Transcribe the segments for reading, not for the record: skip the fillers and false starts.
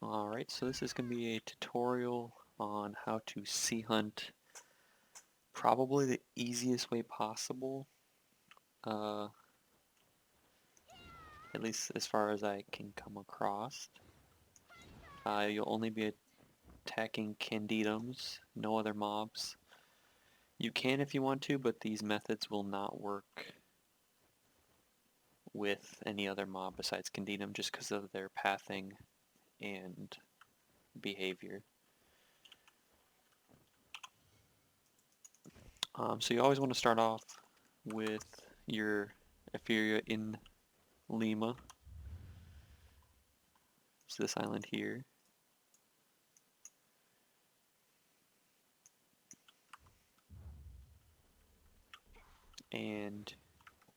Alright, so this is going to be a tutorial on how to sea hunt probably the easiest way possible, uh, at least as far as I can come across. You'll only be attacking candidums, no other mobs. You can if you want to, but these methods will not work with any other mob besides candidum just because of their pathing and behavior. So you always want to start off with if you're in Lima, it's this island here. And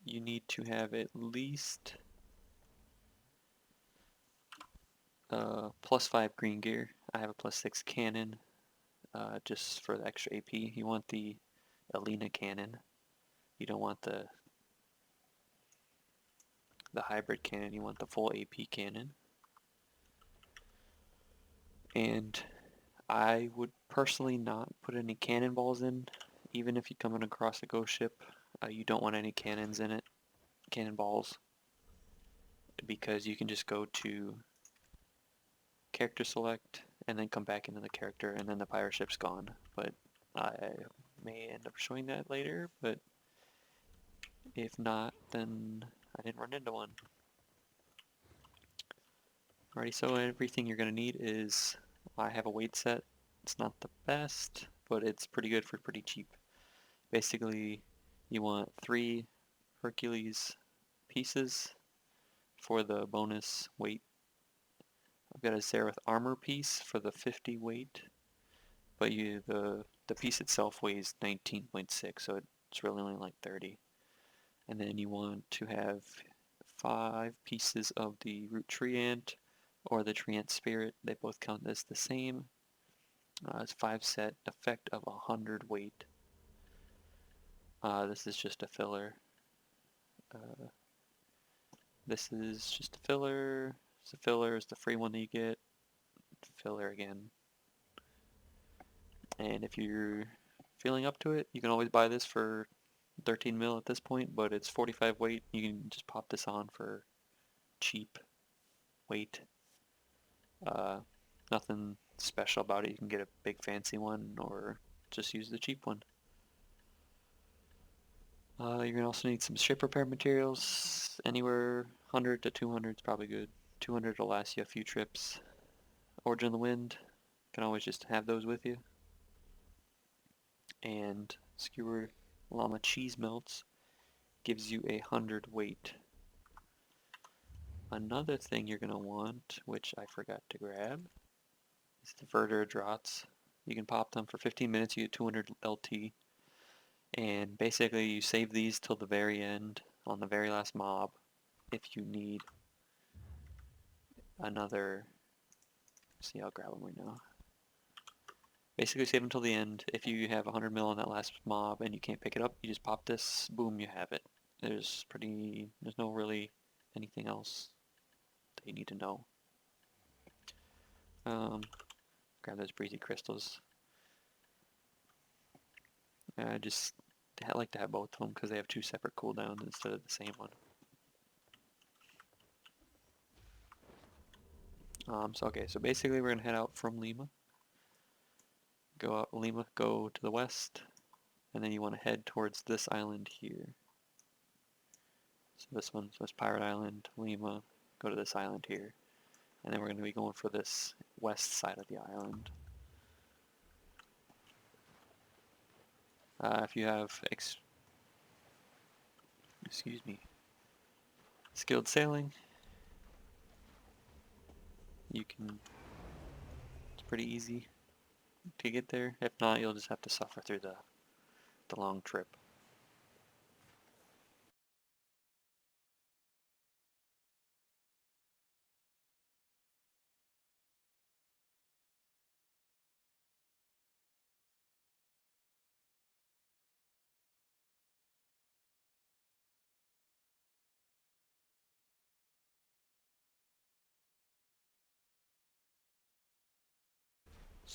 you need to have at least +5 green gear. I have a +6 cannon, just for the extra AP. You want the Alina cannon. You don't want the hybrid cannon. You want the full AP cannon. And I would personally not put any cannonballs in, even if you're coming across a ghost ship. You don't want any cannons in it, cannonballs, because you can just go to character select and then come back into the character and then the pirate ship's gone. But I may end up showing that later, but if not, then I didn't run into one. Alrighty, so everything you're going to need is, I have a weight set. It's not the best, but it's pretty good for pretty cheap. Basically, you want 3 Hercules pieces for the bonus weight. I've got a Zereth armor piece for the 50 weight, but the piece itself weighs 19.6, so it's really only like 30. And then you want to have 5 pieces of the root tree ant or the tree ant spirit. They both count as the same. It's 5 set effect of 100 weight. This is just a filler. This is just a filler. So filler is the free one that you get. Filler again. And if you're feeling up to it, you can always buy this for 13 mil at this point, but it's 45 weight. You can just pop this on for cheap weight. Nothing special about it. You can get a big fancy one or just use the cheap one. You're gonna also need some ship repair materials. Anywhere 100 to 200 is probably good. 200 will last you a few trips. Origin of the Wind, can always just have those with you. And Skewer Llama Cheese Melts gives you 100 weight. Another thing you're gonna want, which I forgot to grab, is the Verter Drots. You can pop them for 15 minutes, you get 200 LT. And basically you save these till the very end, on the very last mob, if you need another. See, I'll grab them right now. Basically save them till the end. If you have 100 mil on that last mob and you can't pick it up, you just pop this, boom, you have it. There's no really anything else that you need to know. Grab those breezy crystals. I like to have both of them because they have 2 separate cooldowns instead of the same one. So basically we're gonna head out from Lima. Go out Lima, go to the west, and then you want to head towards this island here. So this Pirate Island, Lima, go to this island here. And then we're going to be going for this west side of the island. If you have skilled sailing, it's pretty easy to get there. If not, you'll just have to suffer through the long trip.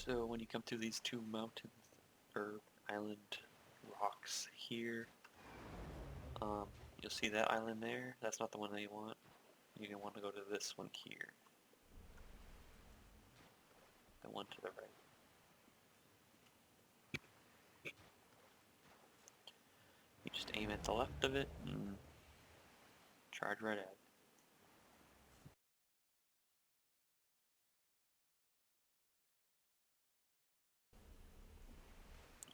So when you come through these two mountains, or island rocks here, you'll see that island there. That's not the one that you want. You're going to want to go to this one here. The one to the right. You just aim at the left of it and charge right at it.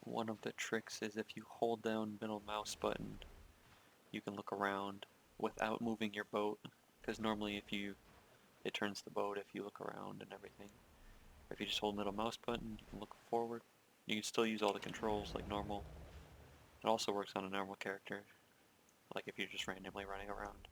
One of the tricks is if you hold down middle mouse button, you can look around without moving your boat, because normally it turns the boat if you look around and everything. If you just hold middle mouse button, you can look forward. You can still use all the controls like normal. It also works on a normal character, like if you're just randomly running around.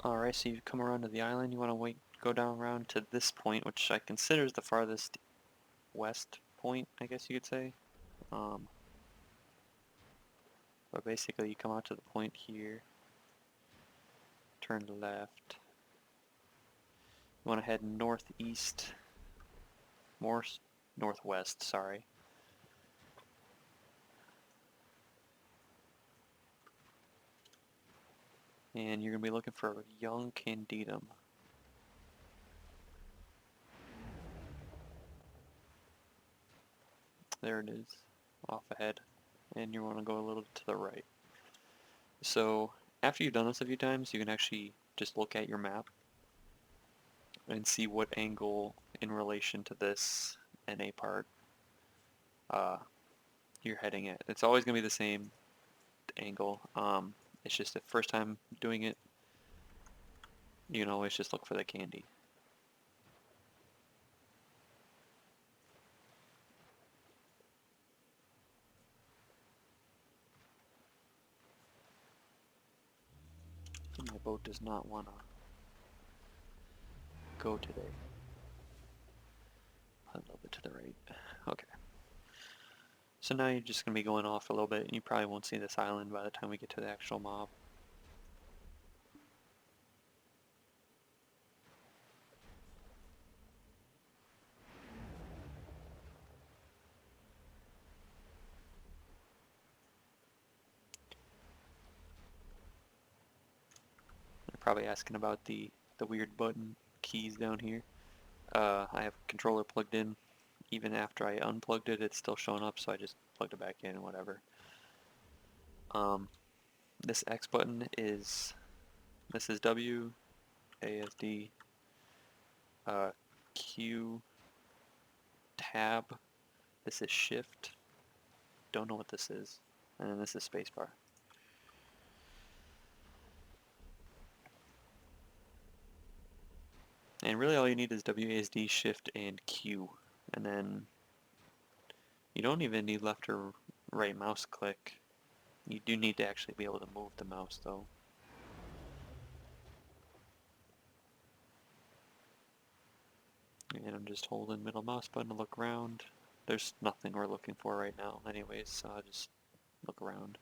Alright, so you come around to the island, you want to go down around to this point, which I consider is the farthest west point, I guess you could say. But basically you come out to the point here, turn left. You want to head northeast, more northwest, sorry. And you're going to be looking for a young candidum. There it is, off ahead. And you want to go a little to the right. So after you've done this a few times, you can actually just look at your map and see what angle in relation to this NA part you're heading at. It's always going to be the same angle. It's just the first time doing it, you can always just look for the candy. My boat does not want to go today. A little bit to the right. Okay. So now you're just going to be going off a little bit, and you probably won't see this island by the time we get to the actual mob. You're probably asking about the weird button keys down here. I have a controller plugged in. Even after I unplugged it, it's still showing up, so I just plugged it back in and whatever. This X button is, this is W, ASD, Q, tab, this is shift, don't know what this is, and then this is spacebar. And really all you need is WASD, shift, and Q, and then you don't even need left or right mouse click. You do need to actually be able to move the mouse though. And I'm just holding middle mouse button to look around. There's nothing we're looking for right now anyways, so I'll just look around.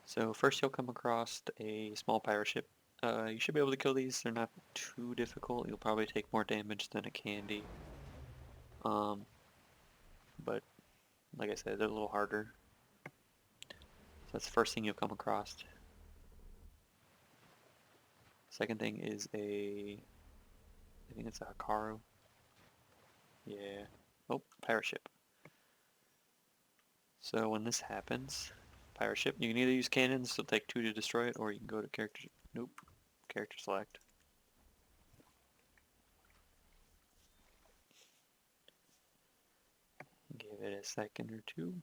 So first you'll come across a small pirate ship. You should be able to kill these, they're not too difficult. You'll probably take more damage than a candy. But like I said, they're a little harder. So that's the first thing you'll come across. Second thing is I think it's a Hikaru. Yeah. Oh, pirate ship. So when this happens, pirate ship, you can either use cannons, so take 2 to destroy it, or you can go to character, nope, character select. Give it a second or two.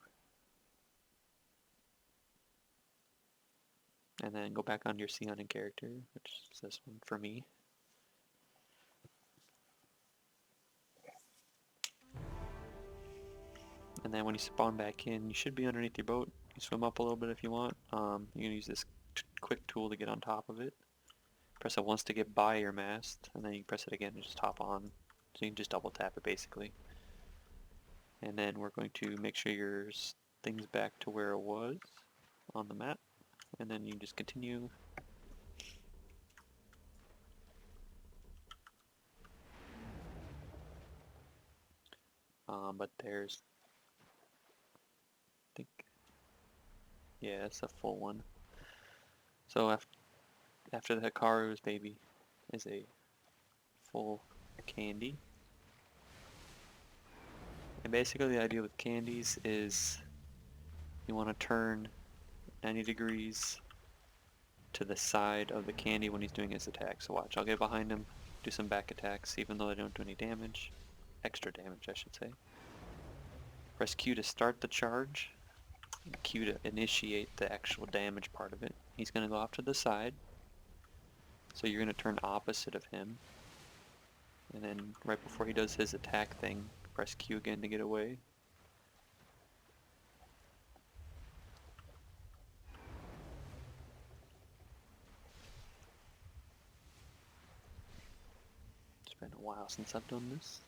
And then go back on your Seahunting character, which is this one for me. And then when you spawn back in, you should be underneath your boat. You swim up a little bit if you want. You can use this quick tool to get on top of it. Press it once to get by your mast, and then you press it again to just hop on. So you can just double tap it basically. And then we're going to make sure your thing's back to where it was on the map. And then you can just continue. But there's, I think, yeah, it's a full one. So after the Hikaru's baby is a full candy. And basically the idea with candies is you want to turn 90 degrees to the side of the candy when he's doing his attack. So watch, I'll get behind him, do some back attacks, even though they don't do any damage. Extra damage, I should say. Press Q to start the charge, and Q to initiate the actual damage part of it. He's going to go off to the side, so you're going to turn opposite of him. And then right before he does his attack thing, press Q again to get away. It's been a while since I've done this.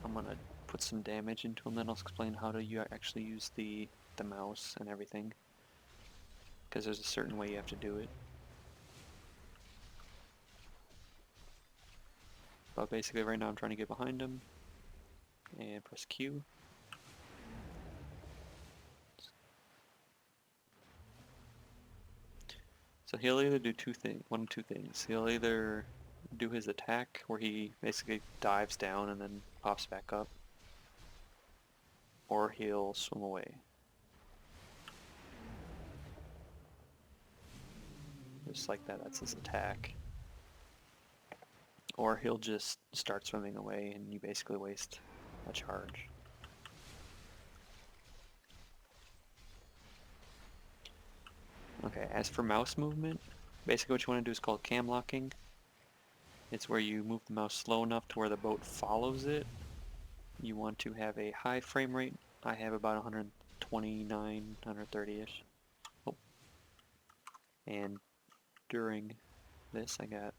I'm gonna put some damage into him, then I'll explain how to actually use the mouse and everything. Because there's a certain way you have to do it. But basically right now I'm trying to get behind him. And press Q. So he'll either do one of two things. He'll either do his attack where he basically dives down and then pops back up, or he'll swim away. Just like that, that's his attack. Or he'll just start swimming away and you basically waste a charge. Okay, as for mouse movement, basically what you want to do is called cam locking. It's where you move the mouse slow enough to where the boat follows it. You want to have a high frame rate. I have about 129, 130-ish. Oh. And during this I got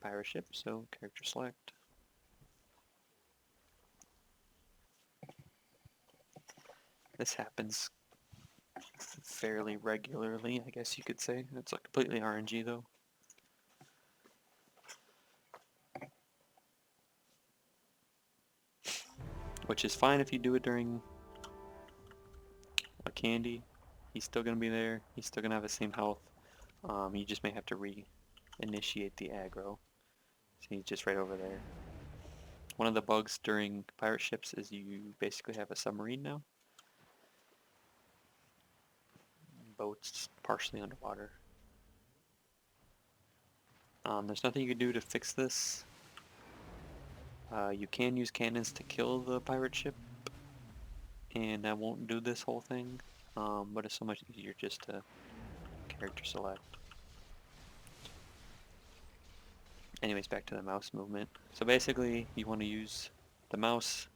pirate ship, so character select. This happens fairly regularly, I guess you could say. It's like completely RNG though. Which is fine if you do it during a candy. He's still going to be there. He's still going to have the same health. You just may have to re-initiate the aggro. So he's just right over there. One of the bugs during pirate ships is you basically have a submarine now. Boat's partially underwater. There's nothing you can do to fix this. You can use cannons to kill the pirate ship, and that won't do this whole thing, but it's so much easier just to character select. Anyways, back to the mouse movement. So basically, you want to use the mouse,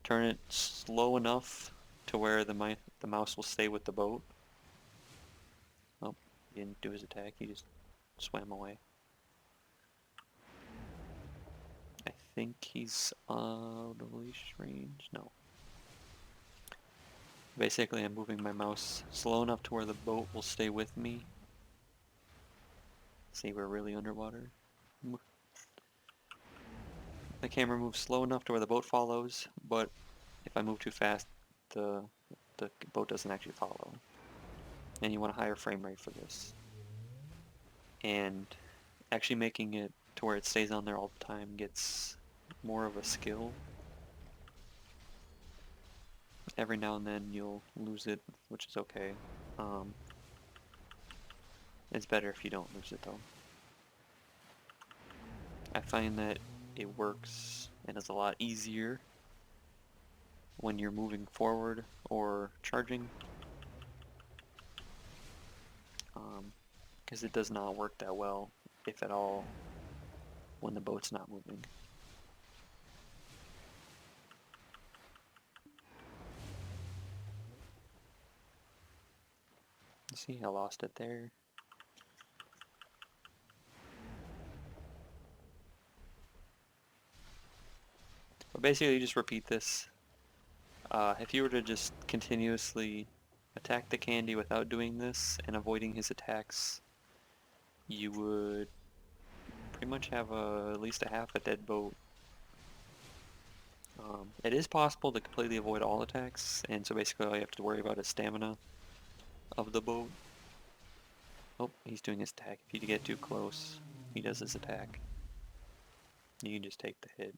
turn it slow enough to where the mouse will stay with the boat. Oh, he didn't do his attack, he just swam away. I think he's out of leash range. No. Basically, I'm moving my mouse slow enough to where the boat will stay with me. See, we're really underwater. The camera moves slow enough to where the boat follows, but if I move too fast, the boat doesn't actually follow. And you want a higher frame rate for this. And actually making it to where it stays on there all the time gets more of a skill. Every now and then you'll lose it, which is okay. It's better if you don't lose it though. I find that it works and is a lot easier when you're moving forward or charging, because it does not work that well, if at all, when the boat's not moving. See, I lost it there. But basically you just repeat this. If you were to just continuously attack the candy without doing this and avoiding his attacks, you would pretty much have at least a half a dead boat. It is possible to completely avoid all attacks, and so basically all you have to worry about is stamina of the boat. Oh, he's doing his attack. If you get too close, he does his attack. You can just take the hit.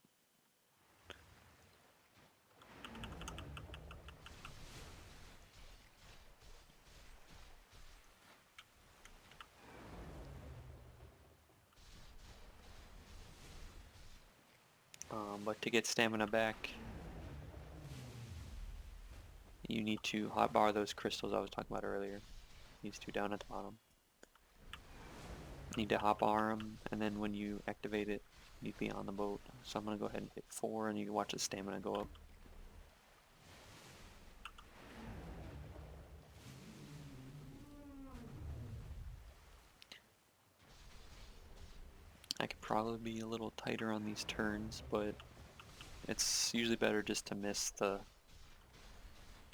But to get stamina back, you need to hotbar those crystals I was talking about earlier. These two down at the bottom. You need to hotbar them, and then when you activate it, you'd be on the boat. So I'm going to go ahead and hit 4, and you can watch the stamina go up. I could probably be a little tighter on these turns, but it's usually better just to miss the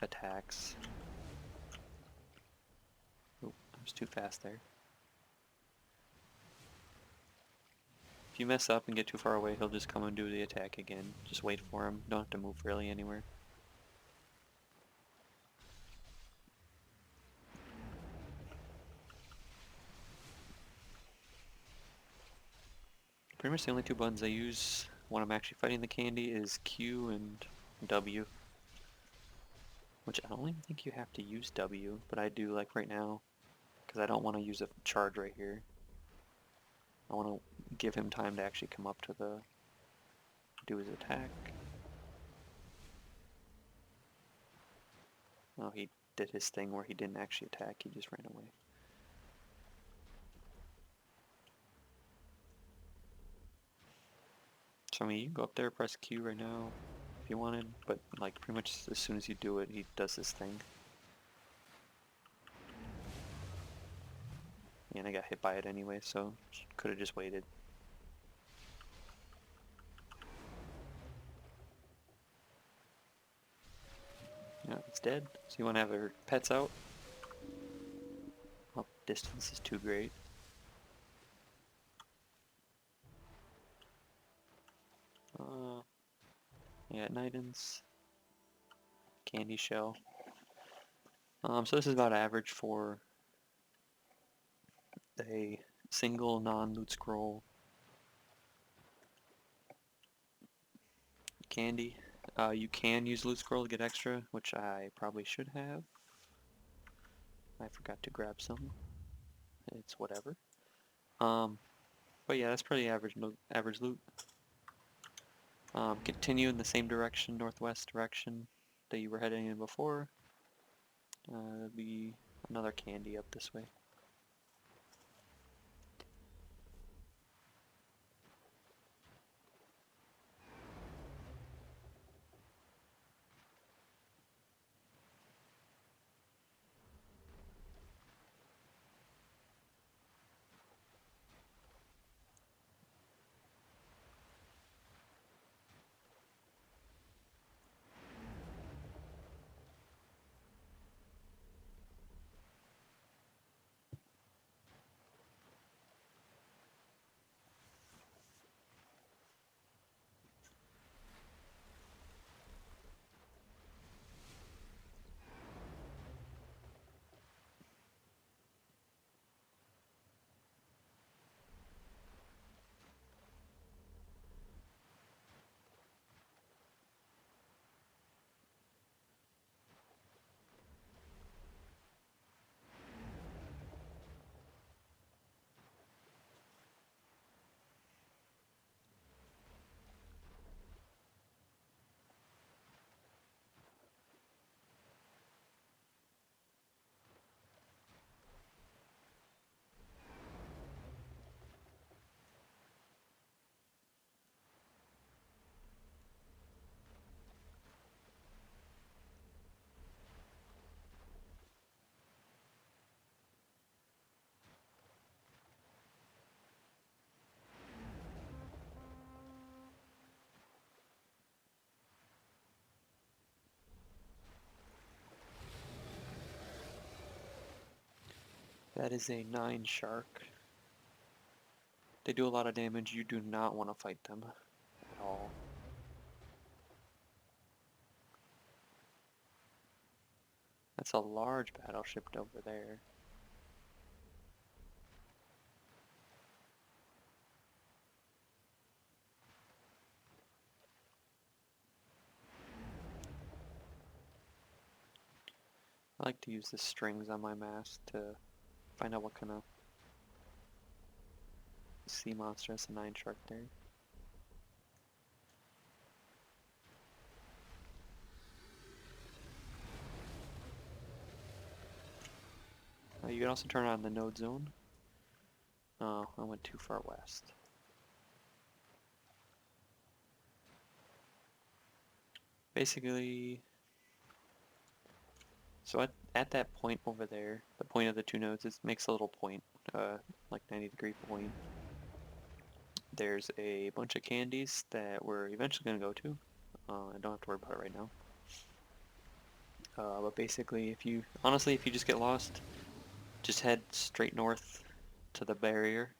attacks. Oh, I was too fast there. If you mess up and get too far away, he'll just come and do the attack again. Just wait for him. Don't have to move really anywhere. Pretty much the only two buttons I use when I'm actually fighting the candy is Q and W. Which I don't even think you have to use W, but I do like right now, because I don't want to use a charge right here. I want to give him time to actually come up to do his attack. Oh, he did his thing where he didn't actually attack, he just ran away. So I mean, you can go up there, press Q right now if you wanted, but like pretty much as soon as you do it, he does this thing. And I got hit by it anyway, so could have just waited. Yeah, it's dead. So you want to have our pets out? Oh, distance is too great. Yeah, Nidans. Candy shell. So this is about average for a single non-loot scroll candy. You can use loot scroll to get extra, which I probably should have. I forgot to grab some. It's whatever. But yeah, that's pretty average loot. Continue in the same direction, northwest direction that you were heading in before. There'll be another candy up this way. That is a 9 shark. They do a lot of damage. You do not want to fight them at all. That's a large battleship over there. I like to use the strings on my mast to find out what kind of sea monster has a 9 shark there. You can also turn on the node zone. Oh, I went too far west. Basically, so at that point over there, the point of the 2 nodes, it makes a little point, like 90-degree point. There's a bunch of candies that we're eventually going to go to. I don't have to worry about it right now. But basically, honestly, if you just get lost, just head straight north to the barrier.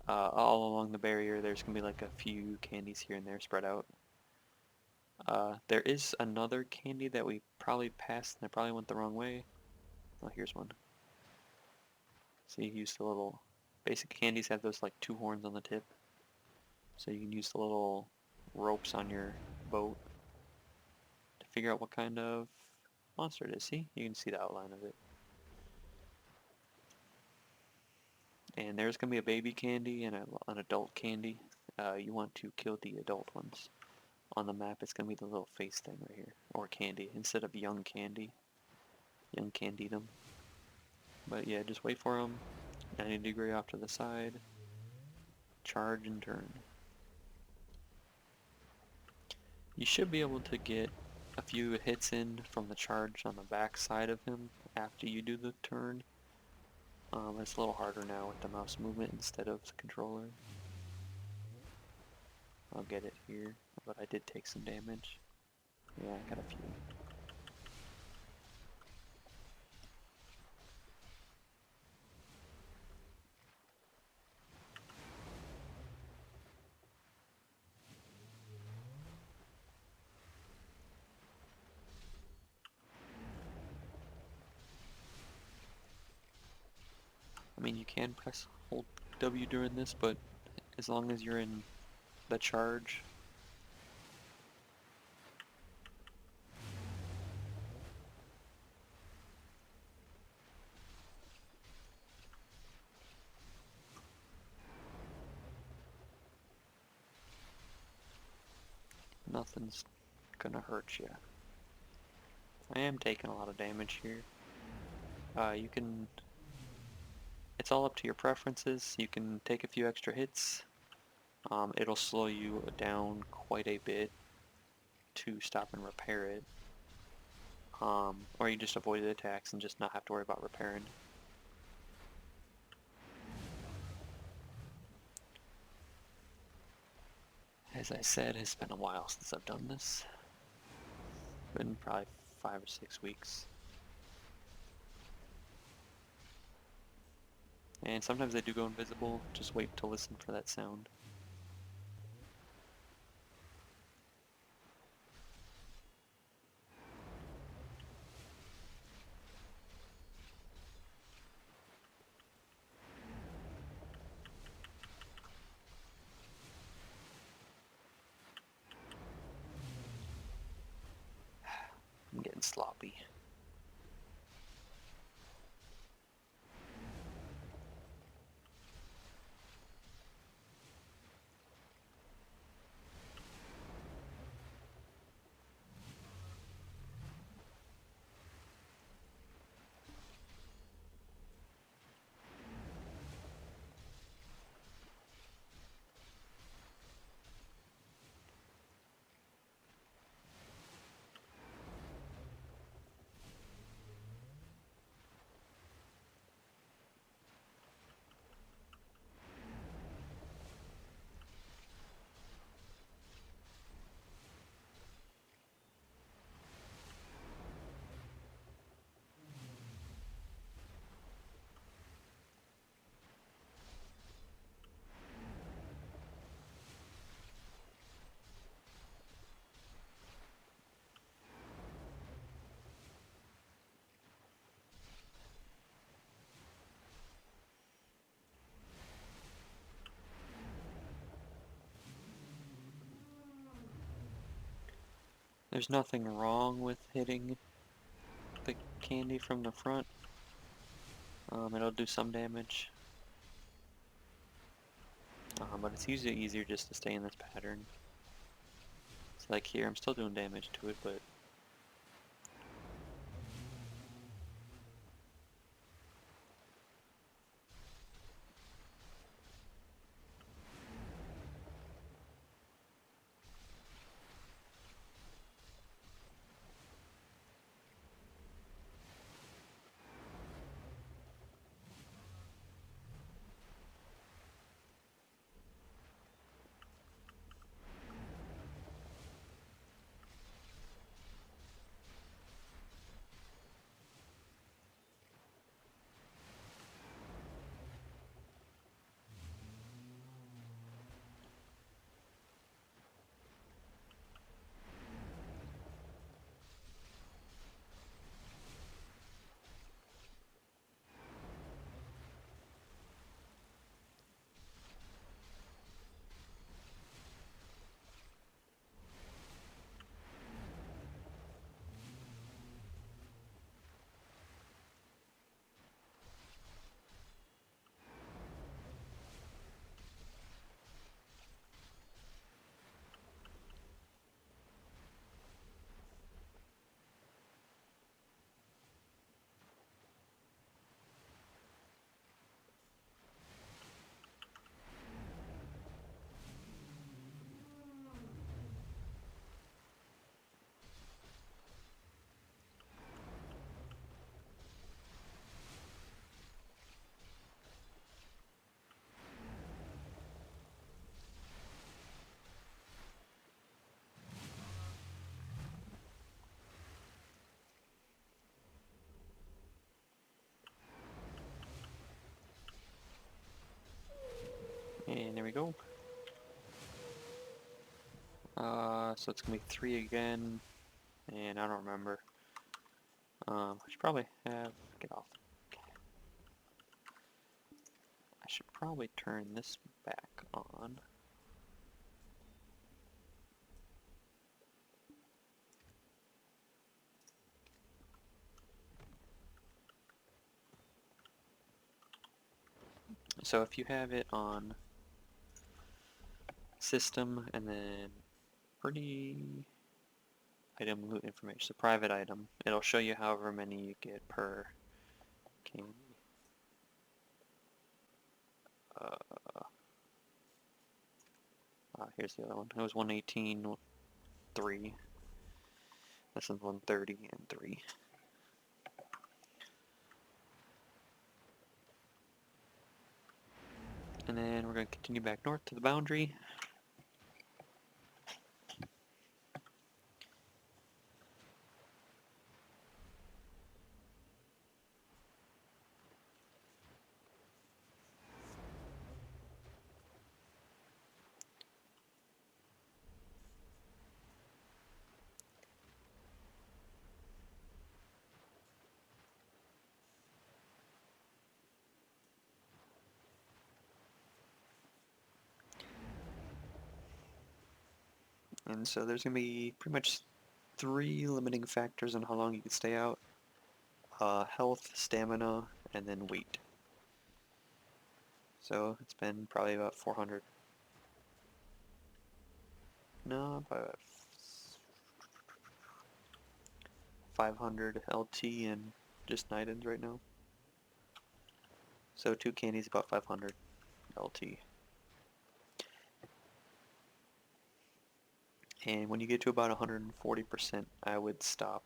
All along the barrier, there's going to be like a few candies here and there spread out. There is another candy that we probably passed and I probably went the wrong way. Oh, here's one. So you use the little... Basic candies have those like 2 horns on the tip. So you can use the little ropes on your boat to figure out what kind of monster it is. See? You can see the outline of it. And there's going to be a baby candy and an adult candy. You want to kill the adult ones. On the map, it's going to be the little face thing right here. Or candy, instead of young candy. Young Candidum. But yeah, just wait for them. 90-degree off to the side. Charge and turn. You should be able to get a few hits in from the charge on the back side of him after you do the turn. It's a little harder now with the mouse movement instead of the controller. I'll get it here, but I did take some damage. Yeah, I got a few. I mean, you can press hold W during this, but as long as you're in the charge, nothing's gonna hurt you. I am taking a lot of damage here. You can... It's all up to your preferences. You can take a few extra hits. It'll slow you down quite a bit to stop and repair it. Or you just avoid the attacks and just not have to worry about repairing. As I said, it's been a while since I've done this. Been probably 5 or 6 weeks. And sometimes they do go invisible, just wait to listen for that sound. I'm getting sloppy. There's nothing wrong with hitting the candy from the front. It'll do some damage, but it's usually easier just to stay in this pattern. So like here, I'm still doing damage to it, but and there we go. So it's gonna be 3 again, and I don't remember. I should probably get off. I should probably turn this back on. So if you have it on system and then pretty item loot information, so private item, it'll show you however many you get per candy. Here's the other one. It was 118, 3. This one's 130 and 3. And then we're going to continue back north to the boundary. And so there's going to be pretty much 3 limiting factors on how long you can stay out. Health, stamina, and then weight. So it's been probably about 400. No, probably about 500 LT and just night ends right now. So 2 candies about 500 LT. And when you get to about 140%, I would stop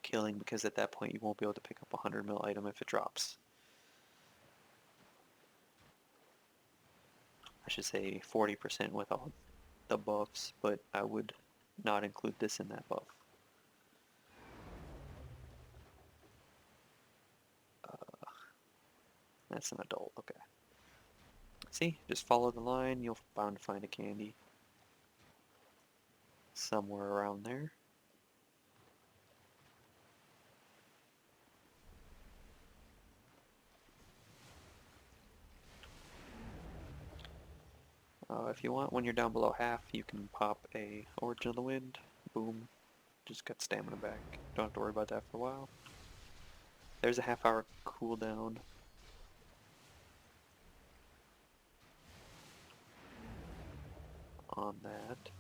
killing, because at that point you won't be able to pick up a 100 mil item if it drops. I should say 40% with all the buffs, but I would not include this in that buff. That's an adult, okay. See, just follow the line, you'll bound to find a candy. Somewhere around there. If you want, when you're down below half, you can pop a Origin of the Wind. boom, just got stamina back. Don't have to worry about that for a while. There's a half-hour cooldown. On that.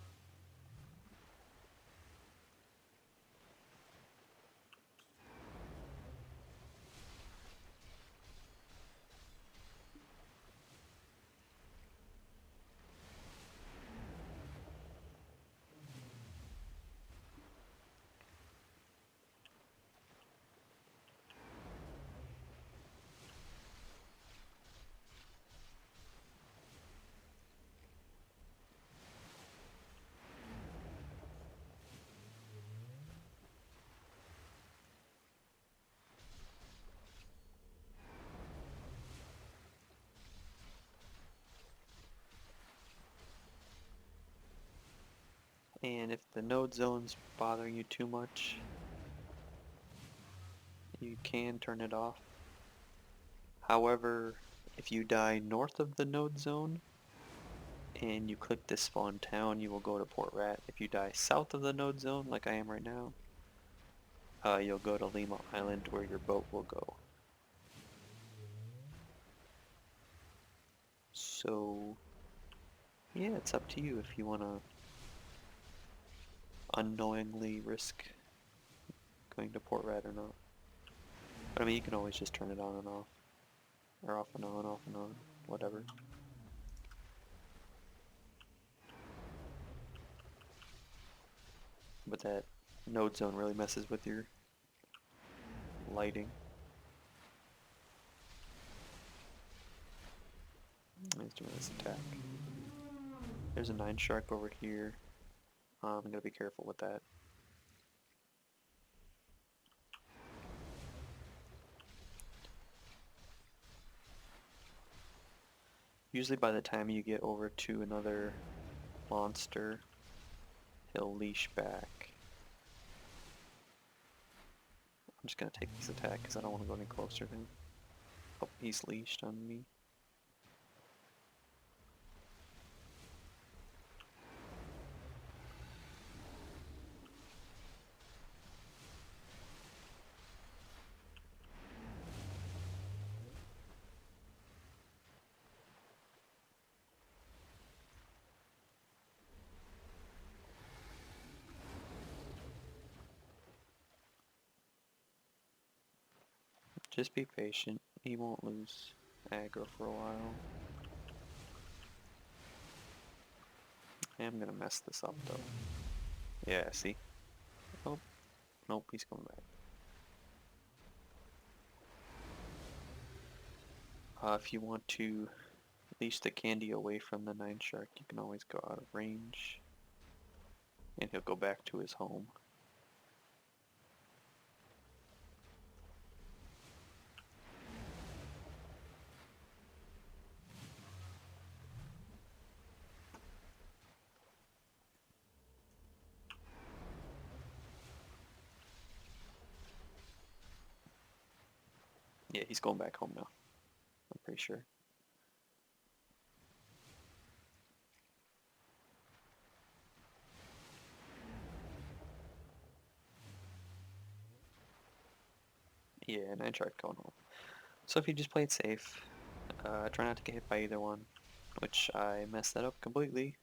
And if the node zone's bothering you too much, you can turn it off. However, if you die north of the node zone and you click this spawn town, you will go to Port Rat. If you die south of the node zone, like I am right now, you'll go to Lima Island where your boat will go. So, yeah, it's up to you if you want to unknowingly risk going to Port Rat or not. But I mean, you can always just turn it on and off. Or off and on, whatever. But that node zone really messes with your lighting. He's doing this attack. There's a 9 shark over here. I'm gonna be careful with that. Usually by the time you get over to another monster, he'll leash back. I'm just gonna take this attack because I don't want to go any closer to him. Oh, he's leashed on me. Just be patient. He won't lose aggro for a while. I am gonna mess this up though. Yeah, see? Oh, nope, he's coming back. If you want to leash the candy away from the 9 shark, you can always go out of range. And he'll go back to his home. Yeah, he's going back home now. I'm pretty sure. Yeah, 9 shark going home. So if you just play it safe, try not to get hit by either one, which I messed that up completely.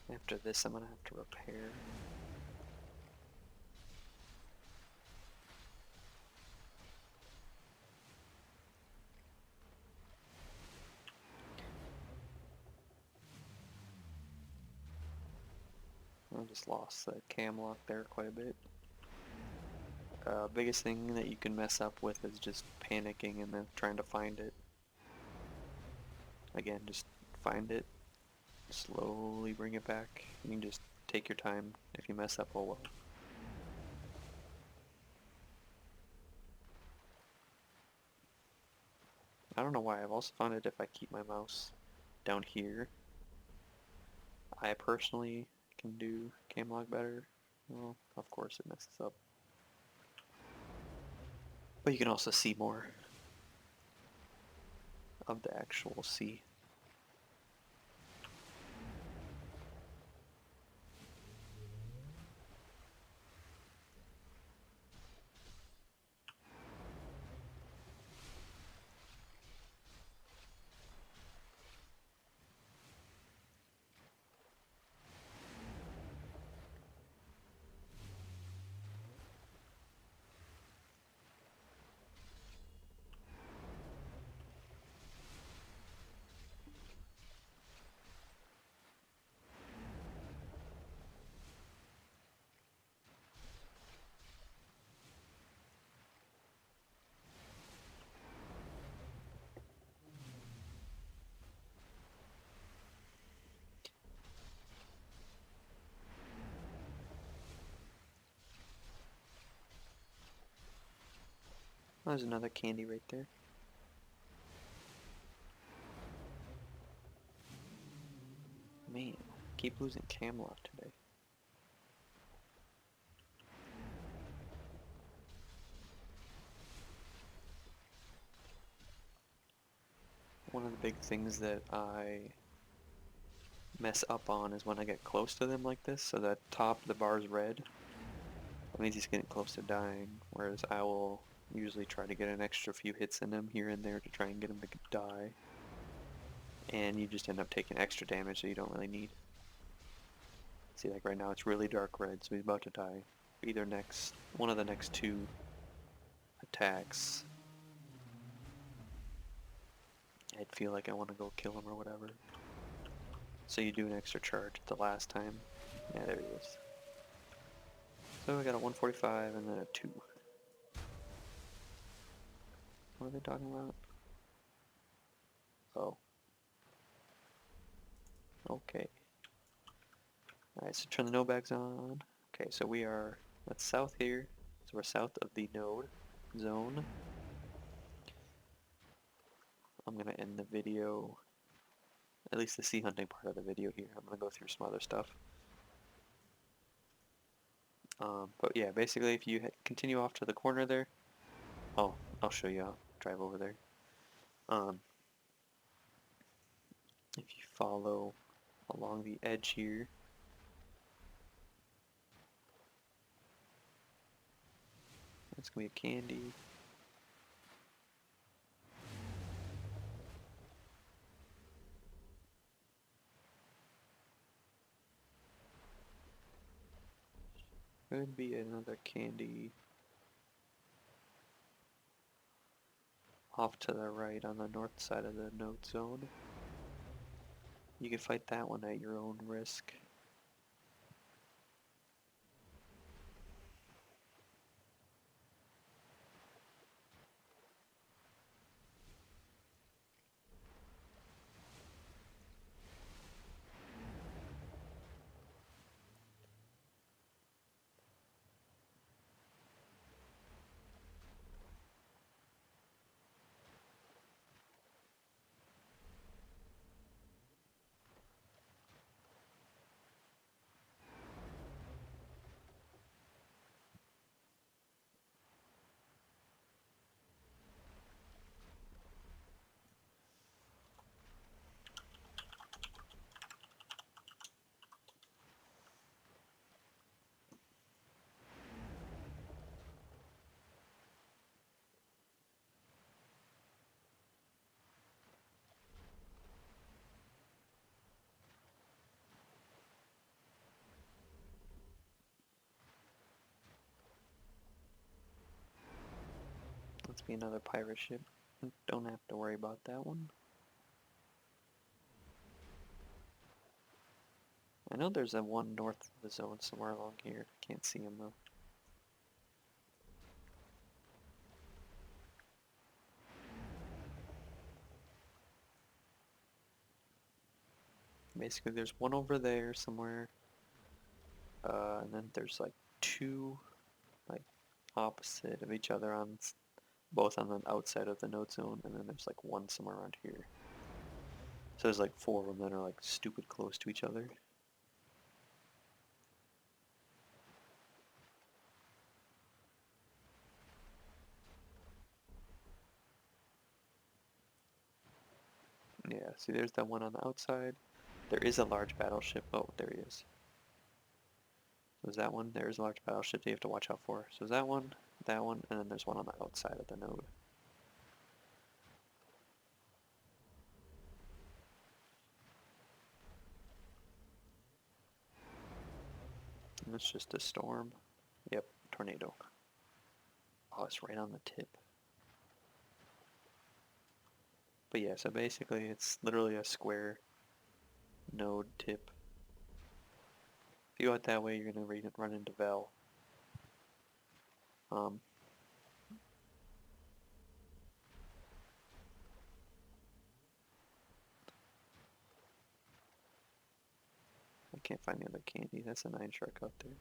After this, I'm gonna have to repair. I just lost the cam lock there quite a bit. Biggest thing that you can mess up with is just panicking and then trying to find it. Again, just find it, slowly bring it back. You can just take your time. If you mess up, oh well. I don't know why. I've also found it if I keep my mouse down here, I personally can do cam log better. Well, of course it messes up. But you can also see more of the actual sea. Oh, there's another candy right there. Man, keep losing cam log today. One of the big things that I mess up on is when I get close to them like this, so that top of the bar is red. That means he's getting close to dying, whereas I will usually try to get an extra few hits in him here and there to try and get him to die. And you just end up taking extra damage that you don't really need. See, like right now it's really dark red, so he's about to die. Either one of the next two attacks, I'd feel like I want to go kill him or whatever. So you do an extra charge the last time. Yeah, there he is. So I got a 145 and then a 2. What are they talking about? Oh. Okay. Alright, so turn the node bags on. Okay, so that's south here. So we're south of the node zone. I'm going to end the video, at least the sea hunting part of the video here. I'm going to go through some other stuff. But yeah, basically if you continue off to the corner there, I'll show you, I'll drive over there. If you follow along the edge here, that's going to be a candy. Could be another candy off to the right on the north side of the node zone. You can fight that one at your own risk. Let's be another pirate ship. Don't have to worry about that one. I know there's a one north of the zone somewhere along here. Can't see him though. Basically there's one over there somewhere. And then there's like two like opposite of each other on both on the outside of the node zone, and then there's like one somewhere around here. So there's like four of them that are like stupid close to each other. Yeah, see there's that one on the outside. There is a large battleship. Oh, there he is. So there's that one. There's a large battleship that you have to watch out for. So there's that one, and then there's one on the outside of the node. And it's just a storm. Yep, tornado. Oh, it's right on the tip. But yeah, so basically it's literally a square node tip. If you go out that way, you're going to run into Vel. I can't find the other candy. That's a 9 shark out there.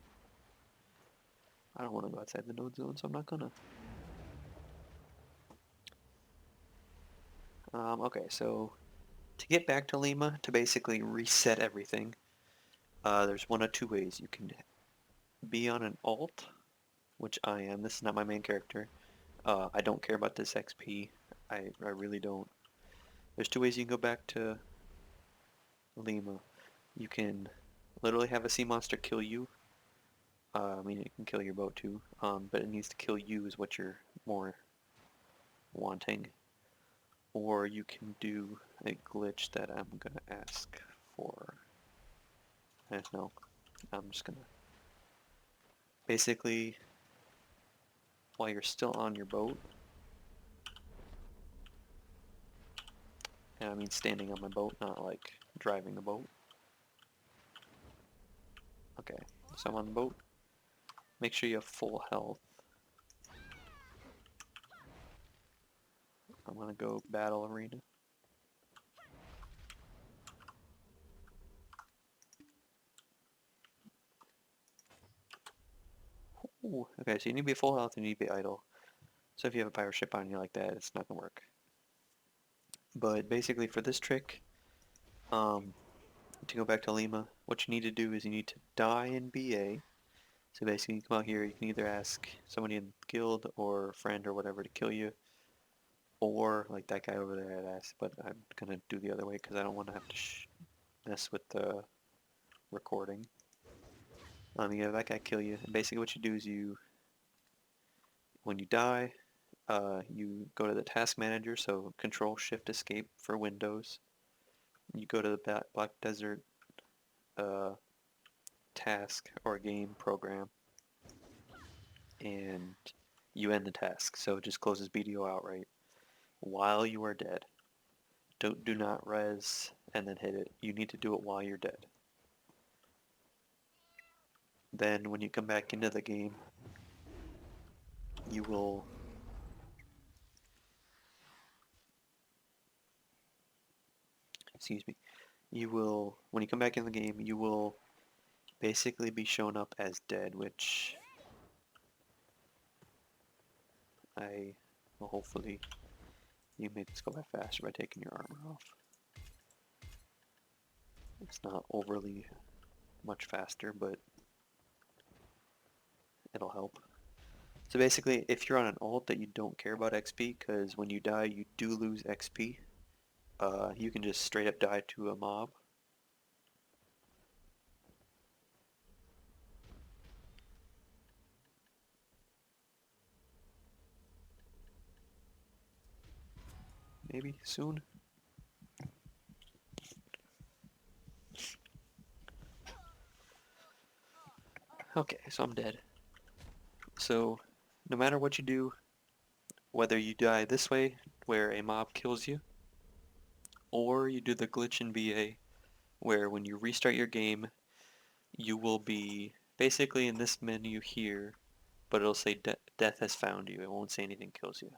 I don't want to go outside the node zone, so I'm not gonna. Okay, so to get back to Lima, to basically reset everything, there's one of two ways. You can be on an alt, which I am. This is not my main character. I don't care about this XP. I really don't. There's two ways you can go back to Lima. You can literally have a sea monster kill you. I mean, it can kill your boat too, but it needs to kill you is what you're more wanting. Or you can do a glitch that I'm gonna ask for. No, I'm just gonna basically, while you're still on your boat, and I mean standing on my boat, not like driving the boat. Okay, so I'm on the boat. Make sure you have full health. I'm gonna go battle arena. Ooh, okay, so you need to be full health and you need to be idle. So if you have a pirate ship on you like that, it's not gonna work. But basically for this trick, to go back to Lima, what you need to do is you need to die in BA. So basically you come out here, you can either ask somebody in the guild or friend or whatever to kill you, or like that guy over there had asked, but I'm gonna do the other way because I don't want to have to mess with the recording. You have that guy kill you, and basically what you do is when you die, you go to the task manager, so Control Shift Escape for Windows. You go to the Black Desert task or game program, and you end the task. So it just closes BDO outright while you are dead. Do not res and then hit it. You need to do it while you're dead. Then when you come back into the game, you will when you come back in the game, you will basically be shown up as dead, which I will hopefully you make this go by faster by taking your armor off. It's not overly much faster, but it'll help. So basically, if you're on an alt that you don't care about XP, because when you die you do lose XP, you can just straight up die to a mob. Maybe soon. Okay, so I'm dead. So no matter what you do, whether you die this way, where a mob kills you, or you do the glitch in BA, where when you restart your game, you will be basically in this menu here, but it'll say death has found you. It won't say anything kills you.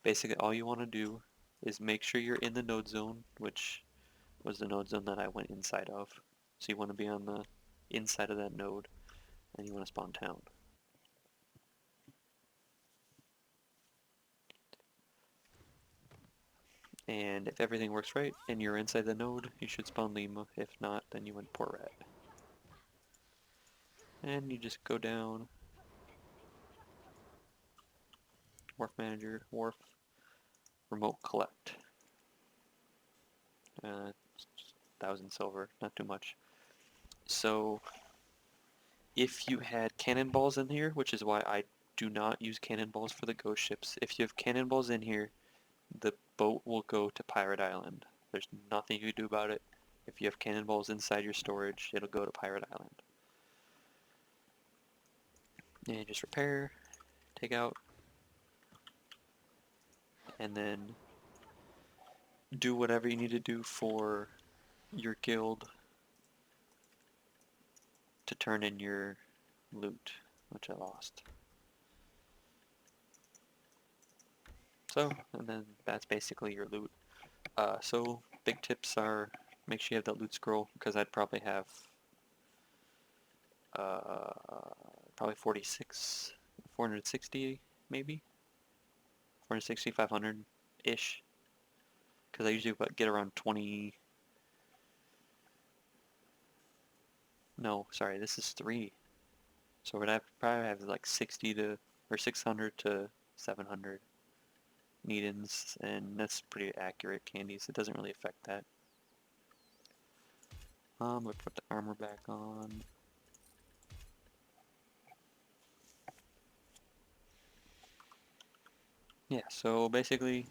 Basically, all you want to do is make sure you're in the node zone, which was the node zone that I went inside of. So you want to be on the inside of that node. and you want to spawn town. And if everything works right and you're inside the node, you should spawn Lima. If not, then you went Poor Rat. And you just go down, Wharf Manager, Wharf, Remote Collect. Just 1,000 silver, not too much. So if you had cannonballs in here, which is why I do not use cannonballs for the ghost ships, if you have cannonballs in here, the boat will go to Pirate Island. There's nothing you can do about it. If you have cannonballs inside your storage, it'll go to Pirate Island. And you just repair, take out, and then do whatever you need to do for your guild to turn in your loot, which I lost. So, and then that's basically your loot. So big tips are make sure you have that loot scroll, because I'd probably have probably 46, 460 maybe, 460, 500-ish, because I usually get around 20, no, sorry, this is 3, so would I probably have like 60 to, or 600 to 700 need-ins, and that's pretty accurate candies. It doesn't really affect that. We put the armor back on. Yeah, so basically,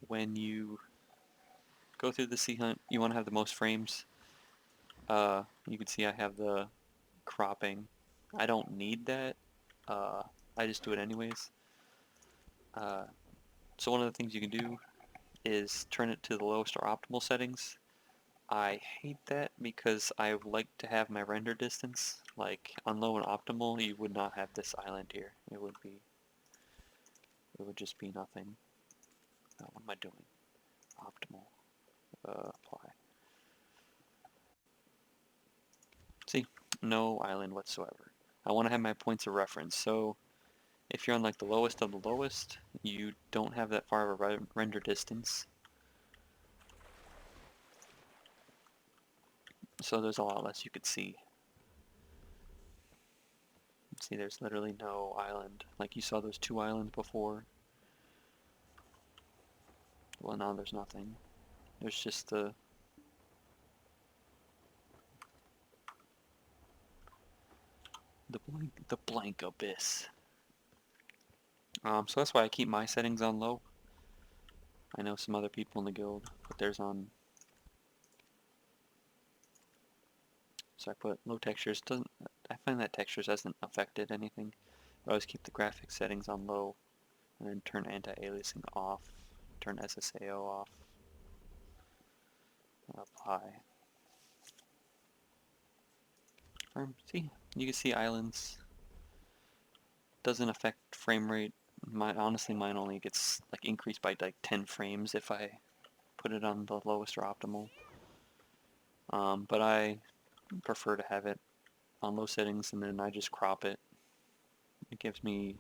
when you go through the Seahunt, you want to have the most frames. You can see I have the cropping. I don't need that. I just do it anyways. So one of the things you can do is turn it to the lowest or optimal settings. I hate that because I like to have my render distance. Like on low and optimal, you would not have this island here. It would just be nothing. What am I doing? Optimal. Apply. See, no island whatsoever. I want to have my points of reference. So if you're on like the lowest of the lowest, you don't have that far of a render distance. So there's a lot less you could see. See, there's literally no island. Like you saw those 2 islands before. Well, now there's nothing. There's just the blank abyss. So that's why I keep my settings on low. I know some other people in the guild put theirs on. So I put low textures. I find that textures hasn't affected anything. I always keep the graphic settings on low, and then turn anti-aliasing off, turn SSAO off, apply. See, you can see islands. Doesn't affect frame rate. Honestly, mine only gets like increased by like 10 frames if I put it on the lowest or optimal. But I prefer to have it on low settings, and then I just crop it. It gives me,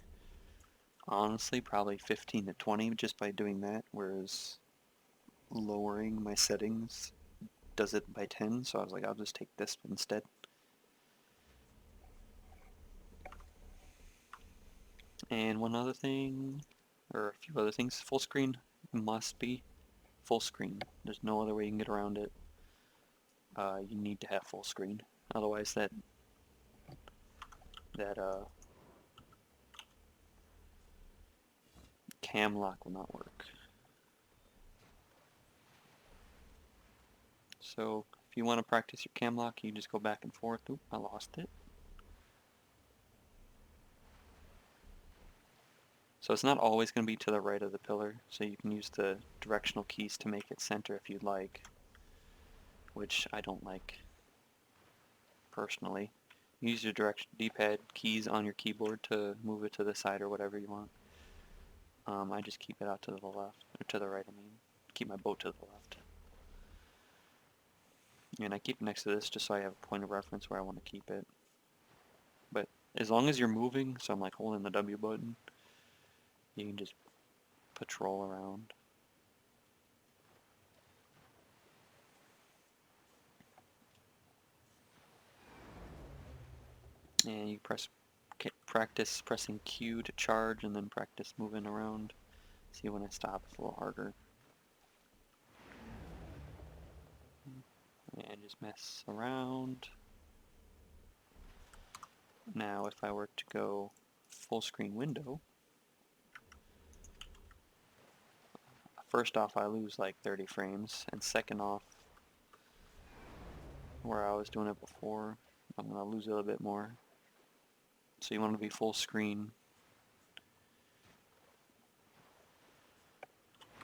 honestly, probably 15 to 20 just by doing that, whereas lowering my settings does it by 10, so I was like, I'll just take this instead. And one other thing, or a few other things, full screen must be full screen. There's no other way you can get around it. You need to have full screen, otherwise that cam lock will not work. So if you want to practice your cam lock, you just go back and forth. Oop, I lost it. So it's not always going to be to the right of the pillar, so you can use the directional keys to make it center if you'd like, which I don't like personally. Use your direction D-pad keys on your keyboard to move it to the side or whatever you want. I just keep it out to the left, or to the right, I mean. Keep my boat to the left. And I keep it next to this just so I have a point of reference where I want to keep it. But as long as you're moving, so I'm like holding the W button, you can just patrol around. And you practice pressing Q to charge, and then practice moving around. See, when I stop, it's a little harder. And just mess around. Now, if I were to go full screen window, first off, I lose like 30 frames, and second off, where I was doing it before, I'm going to lose a little bit more. So you want to be full screen.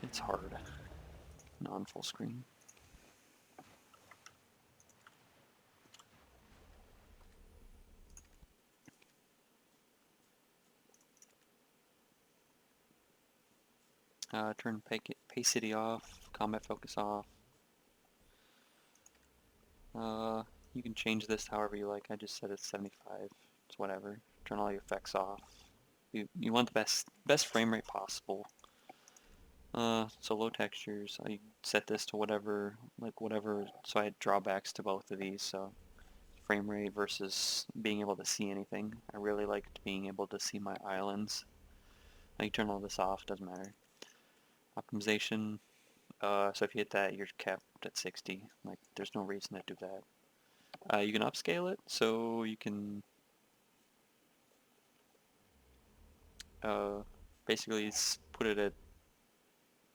It's hard, non-full screen. Turn Pacity off, combat focus off. You can change this however you like. I just set it 75. It's whatever. Turn all your effects off. You want the best frame rate possible. So low textures. I set this to whatever, so I had drawbacks to both of these. So frame rate versus being able to see anything. I really liked being able to see my islands. Now you turn all this off. Doesn't matter. Optimization. So if you hit that, you're capped at 60. Like, there's no reason to do that. You can upscale it, so you can basically put it at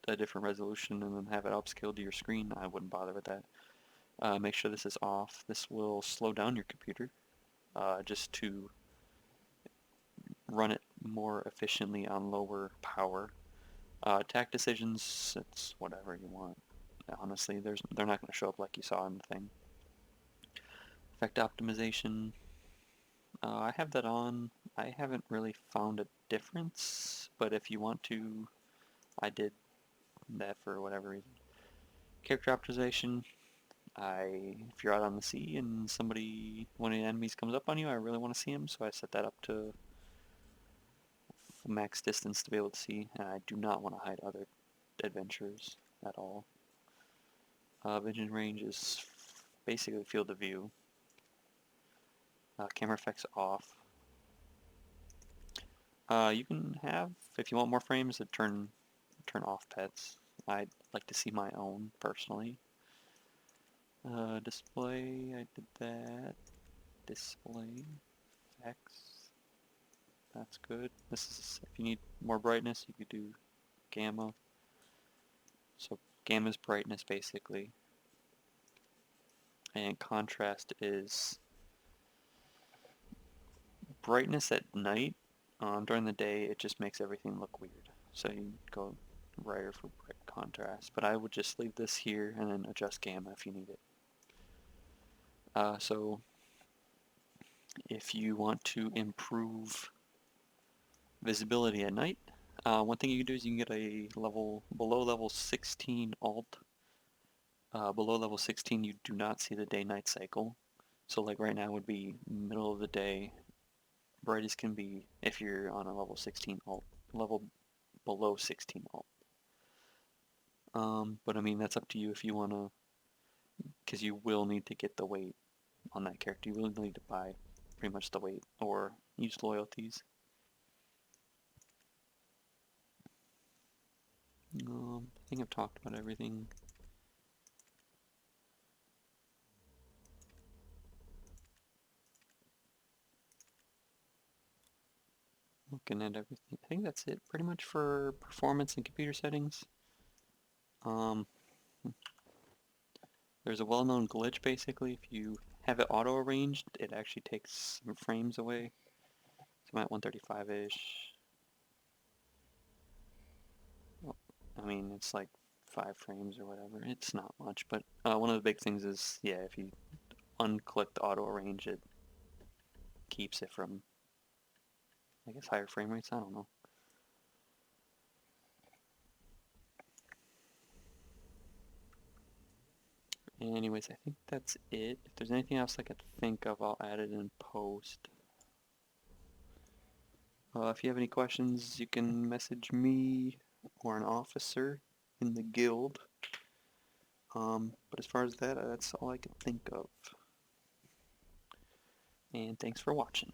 a different resolution and then have it upscaled to your screen. I wouldn't bother with that. Make sure this is off. This will slow down your computer just to run it more efficiently on lower power. Attack decisions, it's whatever you want. Honestly, they're not going to show up like you saw in the thing. Effect optimization, I have that on. I haven't really found a difference, but if you want to, I did that for whatever reason. Character optimization, if you're out on the sea and one of the enemies comes up on you, I really want to see him, so I set that up to max distance to be able to see, and I do not want to hide other adventures at all. Vision range is basically field of view. Camera effects off. You can have, if you want more frames, turn off pets. I'd like to see my own personally. Display, I did that. Display effects. That's good. This is, if you need more brightness, you could do gamma. So gamma's brightness basically. And contrast is brightness at night. During the day, it just makes everything look weird. So you go brighter for bright contrast. But I would just leave this here and then adjust gamma if you need it. So if you want to improve visibility at night, one thing you can do is you can get a below level 16 alt. Below level 16 you do not see the day-night cycle. So like right now would be middle of the day. Brightest can be if you're on a level 16 alt, level below 16 alt. But I mean that's up to you if you want to, because you will need to get the weight on that character. You will need to buy pretty much the weight or use loyalties. I think I've talked about everything. Looking at everything. I think that's it pretty much for performance and computer settings. There's a well-known glitch basically. If you have it auto-arranged, it actually takes some frames away. So I'm at 135-ish. Well, I mean, it's like 5 frames or whatever. It's not much, but one of the big things is, yeah, if you unclick the auto-arrange, it keeps it from, I guess, higher frame rates. I don't know. Anyways, I think that's it. If there's anything else I could think of, I'll add it in post. If you have any questions, you can message me or an officer in the guild. But as far as that, that's all I can think of. And thanks for watching.